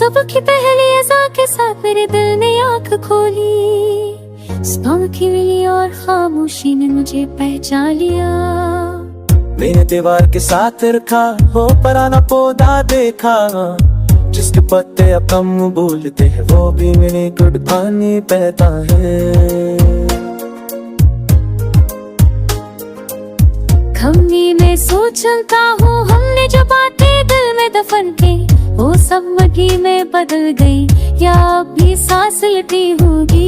सुबह की पहली अज़ां के साथ मेरे दिल ने आंख खोली। सुबह की मिली और खामोशी ने मुझे पहचान लिया। मैंने दीवार के साथ रखा हो पुराना पौधा देखा, जिसके पत्ते अब कम बोलते हैं वो भी मेरी गुड पानी बहता है। खम्मी में सोचता हूँ हमने जो बातें दिल में दफन की वो सब मट्टी में बदल गई या अब भी सांस लेती होगी।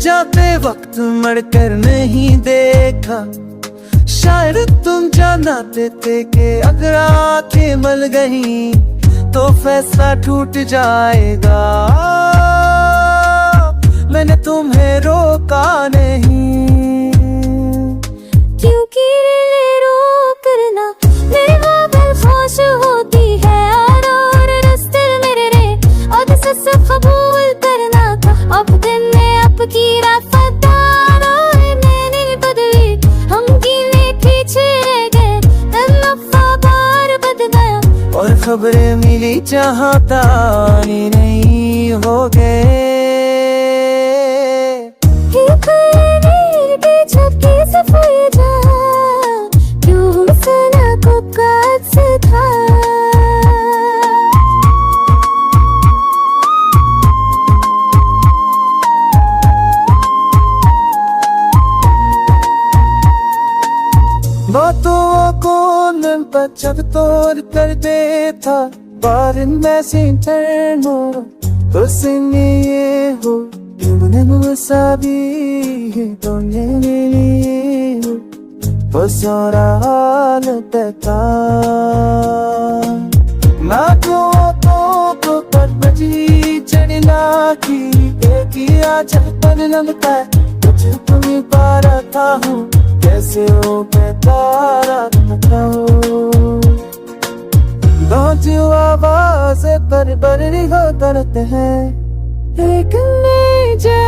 जाते वक्त मड़कर नहीं देखा, शायद तुम जानते थे कि अगर आंखें मल गई तो फैसला टूट जाएगा। मैंने तुम्हें रोका नहीं, क्योंकि रोकना मेरी बाबल ख्वाहिश होती है और रास्ते मेरे रे और सच कबूल करना था। अब दिन में की रफ्तार मैंने बदली, हम गिने पीछे रह गए, बार बद गया और खबरें मिली चाहता नहीं हो गए। छपके सफाई जा क्यों सना को काज था। बातों को मन पर जब तोड़ कर देता, बारिन में सिंटरनो तो सिंगिए हो तुमने मुसाबी तो लिए हो बसोरा हाल तका ना तो पर बजी चढ़ना की किया जब लगता है कुछ तुम्हें पारा था हूँ कैसे हो मैं तारा बताओ। don't you आवाज़ पर हो करते हैं, एक नहीं जा